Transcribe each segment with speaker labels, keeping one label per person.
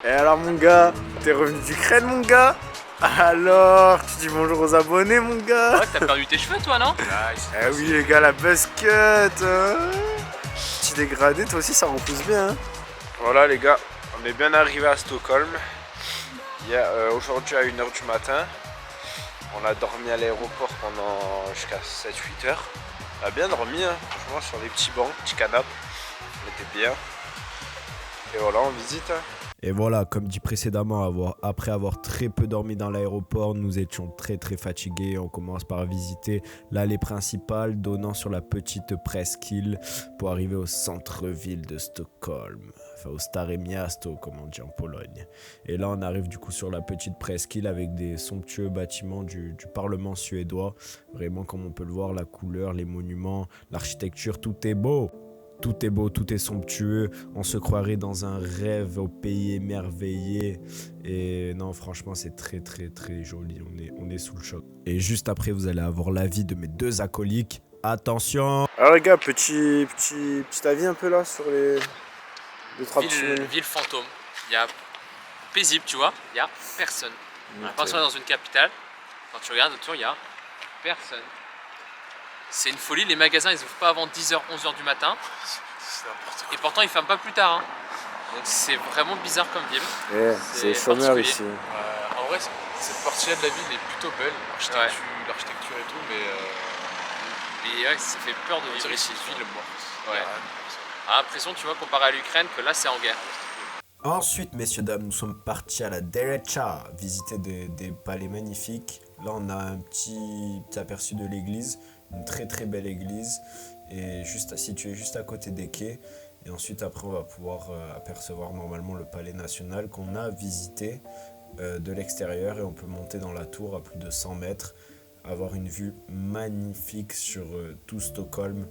Speaker 1: Et alors mon gars, t'es revenu d'Ukraine mon gars? Alors, tu dis bonjour aux abonnés mon gars?
Speaker 2: Ouais, t'as perdu tes cheveux toi, non?
Speaker 1: Eh oui les gars, la buzz cut hein. Petit dégradé, toi aussi ça repousse bien hein. Voilà les gars, on est bien arrivé à Stockholm. Aujourd'hui à 1h du matin. On a dormi à l'aéroport pendant jusqu'à 7-8 heures. On a bien dormi hein, franchement sur les petits bancs, petits canapes. On était bien. Et voilà, on visite hein.
Speaker 3: Et voilà, comme dit précédemment, après avoir très peu dormi dans l'aéroport, nous étions très fatigués. On commence par visiter l'allée principale donnant sur la petite presqu'île pour arriver au centre-ville de Stockholm. Enfin au Stare Miasto comme on dit en Pologne. Et là on arrive du coup sur la petite presqu'île avec des somptueux bâtiments du Parlement suédois. Vraiment comme on peut le voir, la couleur, les monuments, l'architecture, tout est beau. Tout est beau, tout est somptueux, on se croirait dans un rêve au pays émerveillé. Et non, franchement, c'est très joli, on est sous le choc. Et juste après, vous allez avoir l'avis de mes deux acolytes. Attention!
Speaker 1: Alors les gars, petit avis un peu là sur les trois petits menus.
Speaker 2: Ville fantôme. Il y a paisible, tu vois, il y a personne. Quand on est dans une capitale, quand tu regardes autour, il y a personne. C'est une folie, les magasins ils ouvrent pas avant 10h, 11h du matin. Et pourtant ils ferment pas plus tard. Hein. Donc c'est vraiment bizarre comme ville.
Speaker 1: Yeah, c'est chômeur ici.
Speaker 4: En vrai, cette partie-là de la ville est plutôt belle, l'architecture et tout, mais
Speaker 2: ouais, ça fait peur de vivre ici.
Speaker 4: C'est une ville morte.
Speaker 2: Ouais. A l'impression, tu vois, comparé à l'Ukraine, que là c'est en guerre.
Speaker 3: Ensuite, messieurs, dames, nous sommes partis à la Derecha, visiter des palais magnifiques. Là, on a un petit aperçu de l'église, une très belle église, et située juste à côté des quais. Et ensuite, après, on va pouvoir apercevoir normalement le palais national qu'on a visité de l'extérieur. Et on peut monter dans la tour à plus de 100 mètres, avoir une vue magnifique sur tout Stockholm.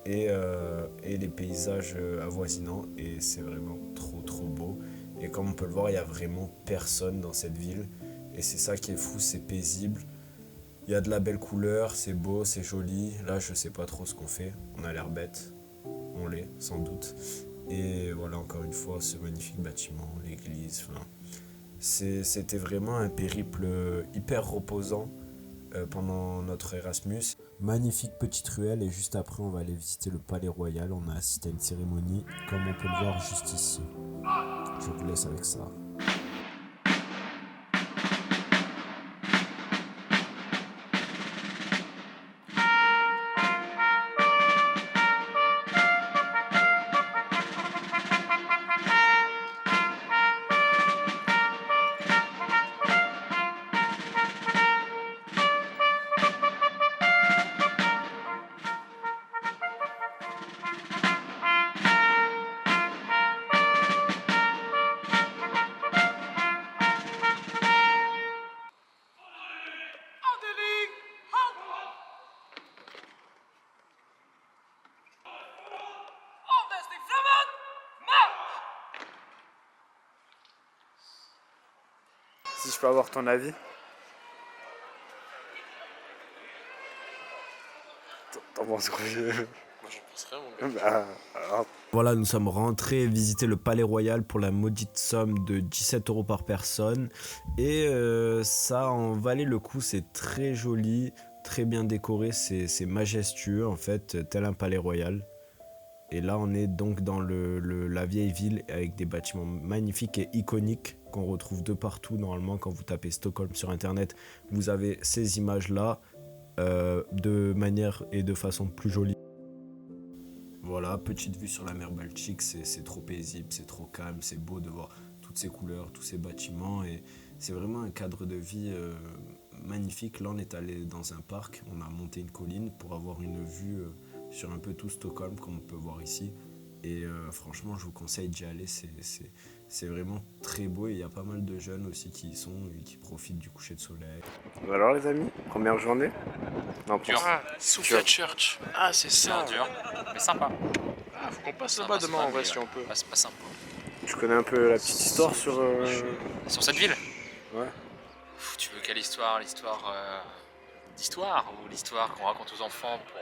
Speaker 3: Et les paysages avoisinants, et c'est vraiment trop beau. Et comme on peut le voir, il n'y a vraiment personne dans cette ville, et c'est ça qui est fou, c'est paisible. Il y a de la belle couleur, c'est beau, c'est joli. Là je sais pas trop ce qu'on fait, on a l'air bête, on l'est sans doute. Et voilà, encore une fois, ce magnifique bâtiment, l'église, c'était vraiment un périple hyper reposant pendant notre Erasmus. Magnifique petite ruelle, et juste après on va aller visiter le palais royal. On a assisté à une cérémonie comme on peut le voir juste ici. Je vous laisse avec ça.
Speaker 1: Si je peux avoir ton avis. T'en penses quoi?
Speaker 4: moi j'en pense rien, mon gars.
Speaker 3: Voilà, nous sommes rentrés visiter le Palais Royal pour la maudite somme de 17 € par personne. Et ça en valait le coup, c'est très joli, très bien décoré, c'est majestueux en fait, tel un Palais Royal. Et là, on est donc dans la vieille ville avec des bâtiments magnifiques et iconiques qu'on retrouve de partout. Normalement, quand vous tapez Stockholm sur internet, vous avez ces images-là de manière et de façon plus jolie. Voilà, petite vue sur la mer Baltique, c'est trop paisible, c'est trop calme, c'est beau de voir toutes ces couleurs, tous ces bâtiments, et c'est vraiment un cadre de vie magnifique. Là, on est allé dans un parc, on a monté une colline pour avoir une vue sur un peu tout Stockholm, comme on peut voir ici. Et franchement, je vous conseille d'y aller, c'est vraiment très beau, et il y a pas mal de jeunes aussi qui y sont et qui profitent du coucher de soleil.
Speaker 1: Alors les amis, première journée? Non,
Speaker 2: Dur.
Speaker 4: Sofia Church. Ah, c'est ça.
Speaker 2: Dur, mais sympa.
Speaker 4: Ah, faut qu'on passe là-bas demain en vrai si on peut.
Speaker 2: C'est pas sympa.
Speaker 1: Tu connais un peu la petite histoire sur...
Speaker 2: Sur cette ville?
Speaker 1: Ouais.
Speaker 2: Tu veux quelle histoire? L'histoire d'histoire, ou l'histoire qu'on raconte aux enfants pour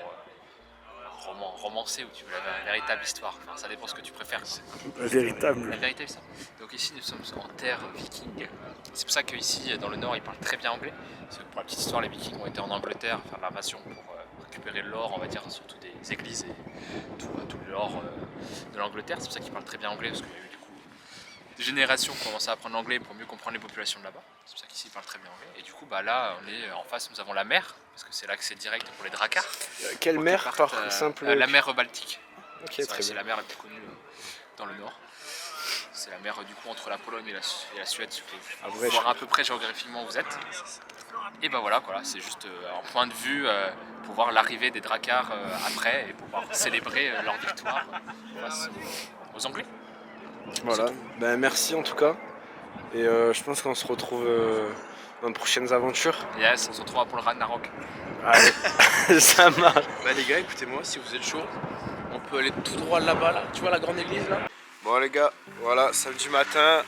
Speaker 2: roman romancé ou tu veux la véritable histoire. Enfin, ça dépend ce que tu préfères.
Speaker 1: Véritable.
Speaker 2: La véritable histoire. Donc ici nous sommes en terre viking. C'est pour ça qu'ici dans le nord ils parlent très bien anglais. Parce que pour la petite histoire, les vikings ont été en Angleterre faire de l'invasion pour récupérer l'or, on va dire, surtout des églises et tout l'or de l'Angleterre. C'est pour ça qu'ils parlent très bien anglais, parce qu'il y a eu du coup des générations qui ont commencé à apprendre l'anglais pour mieux comprendre les populations de là-bas. C'est pour ça qu'ici ils parlent très bien anglais. Et du coup, bah là, on est en face, nous avons la mer, parce que c'est l'accès direct pour les dracars.
Speaker 1: Quelle
Speaker 2: Pour
Speaker 1: mer
Speaker 2: qu'ils
Speaker 1: par
Speaker 2: partent,
Speaker 1: simple.
Speaker 2: la mer Baltique.
Speaker 1: Ok,
Speaker 2: C'est
Speaker 1: très bien.
Speaker 2: la mer la plus connue dans le nord. C'est la mer du coup entre la Pologne et la Suède, si vous voulez voir à peu près géographiquement où vous êtes. Et ben voilà, c'est juste un point de vue pour voir l'arrivée des dracars après et pouvoir célébrer leur victoire face aux Anglais.
Speaker 1: Voilà, ben merci en tout cas. Et je pense qu'on se retrouve dans de prochaines aventures.
Speaker 2: Yes, on se retrouve pour le Ragnarok.
Speaker 1: Allez, ça marche.
Speaker 4: Bah les gars, écoutez-moi, si vous êtes chaud, on peut aller tout droit là-bas, là. Tu vois la grande église là?
Speaker 1: Bon les gars, voilà, samedi matin,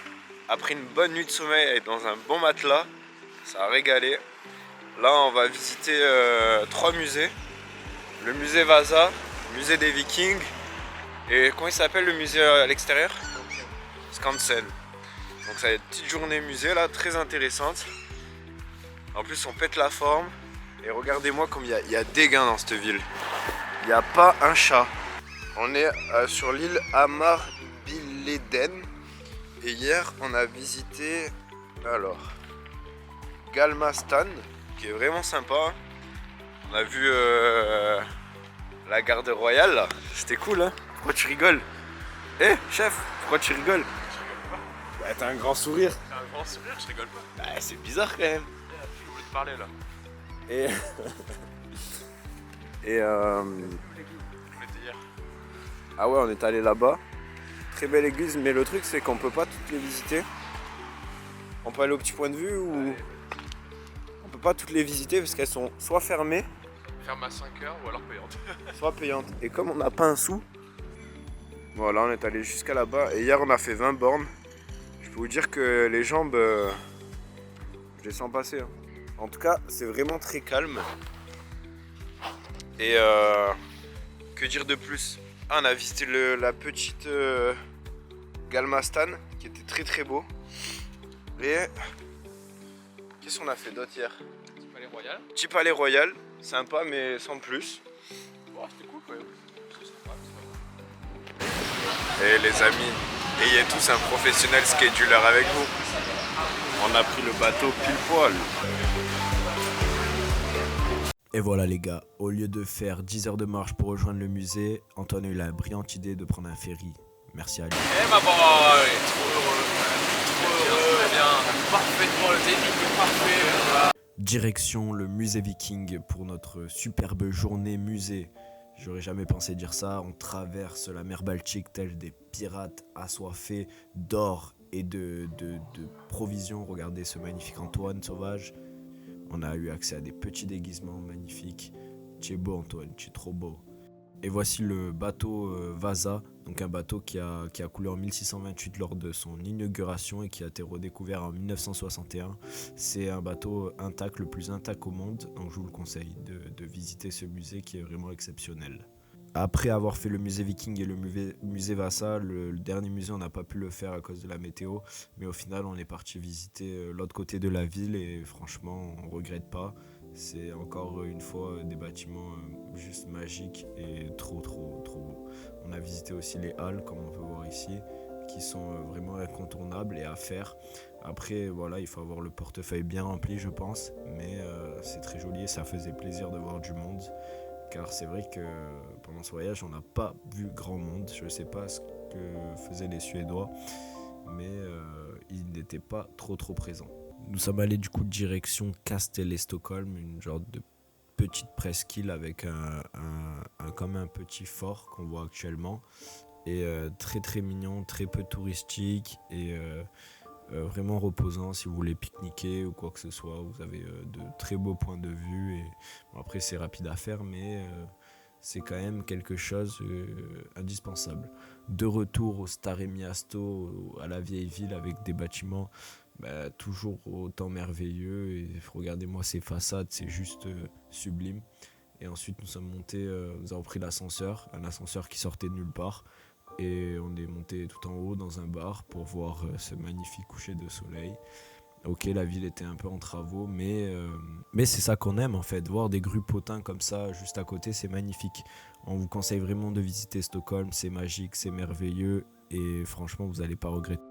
Speaker 1: après une bonne nuit de sommeil et dans un bon matelas, ça a régalé. Là on va visiter 3 musées. Le musée Vasa, le musée des Vikings et comment il s'appelle le musée à l'extérieur? Skansen. Donc ça va être une petite journée musée là, très intéressante. En plus on pète la forme. Et regardez-moi comme il y a des gains dans cette ville. Il n'y a pas un chat. On est sur l'île Amar-Billeden. Et hier on a visité Galmastan, qui est vraiment sympa. On a vu la garde royale là. C'était cool hein. Pourquoi tu rigoles? Eh chef, pourquoi tu rigoles? Bah t'as un grand sourire.
Speaker 4: T'as un grand sourire, je rigole pas.
Speaker 1: Bah c'est bizarre quand même.
Speaker 4: Je voulais te parler là.
Speaker 1: Et
Speaker 4: Je voulais te dire.
Speaker 1: ah ouais, on est allé là-bas. Très belle église, mais le truc c'est qu'on peut pas toutes les visiter. On peut aller au petit point de vue ou on peut pas toutes les visiter parce qu'elles sont soit fermées,
Speaker 4: Ferme à 5h ou alors payante.
Speaker 1: soit payantes. Et comme on n'a pas un sou, voilà, on est allé jusqu'à là-bas. Et hier on a fait 20 bornes. Je peux vous dire que les jambes, je les sens passer. Hein. En tout cas, c'est vraiment très calme. Et que dire de plus? Ah, on a visité la petite Galmastan qui était très très beau. Et qu'est-ce qu'on a fait d'autre hier?
Speaker 2: Petit palais royal.
Speaker 1: Petit palais royal, sympa mais sans plus.
Speaker 2: Bon, c'était cool quand même.
Speaker 1: Et les amis, ayez tous un professionnel scheduler avec vous. On a pris le bateau pile poil. Et voilà les gars, au lieu de faire 10 heures de marche pour rejoindre le musée, Antoine a eu la brillante idée de prendre un ferry. Merci à lui.
Speaker 2: Eh ma boy, trop heureux. Très bien, parfaitement le timing, parfait.
Speaker 3: Direction le musée viking pour notre superbe journée musée. J'aurais jamais pensé dire ça, on traverse la mer Baltique tels des pirates assoiffés d'or et de provisions. Regardez ce magnifique Antoine sauvage. On a eu accès à des petits déguisements magnifiques. Tu es beau Antoine, tu es trop beau. Et voici le bateau Vasa, donc un bateau qui a coulé en 1628 lors de son inauguration et qui a été redécouvert en 1961. C'est un bateau intact, le plus intact au monde, donc je vous le conseille de visiter ce musée qui est vraiment exceptionnel. Après avoir fait le musée Viking et le musée Vasa, le dernier musée on n'a pas pu le faire à cause de la météo, mais au final on est parti visiter l'autre côté de la ville et franchement on regrette pas. C'est encore une fois des bâtiments juste magiques et trop beaux. On a visité aussi les halles comme on peut voir ici, qui sont vraiment incontournables et à faire. Après voilà, il faut avoir le portefeuille bien rempli je pense, mais c'est très joli et ça faisait plaisir de voir du monde. Car c'est vrai que pendant ce voyage, on n'a pas vu grand monde. Je ne sais pas ce que faisaient les Suédois, mais ils n'étaient pas trop présents. Nous sommes allés du coup direction Castel et Stockholm, une genre de petite presqu'île avec comme un petit fort qu'on voit actuellement. Et très mignon, très peu touristique et vraiment reposant si vous voulez pique-niquer ou quoi que ce soit. Vous avez de très beaux points de vue et bon, après c'est rapide à faire mais c'est quand même quelque chose indispensable. De retour au Stare Miasto, à la vieille ville avec des bâtiments toujours autant merveilleux et regardez-moi ces façades, c'est juste sublime. Et ensuite, nous sommes montés, nous avons pris l'ascenseur, un ascenseur qui sortait de nulle part. Et on est monté tout en haut dans un bar pour voir ce magnifique coucher de soleil. Ok, la ville était un peu en travaux, mais c'est ça qu'on aime en fait. Voir des grues potins comme ça juste à côté, c'est magnifique. On vous conseille vraiment de visiter Stockholm, c'est magique, c'est merveilleux et franchement, vous n'allez pas regretter.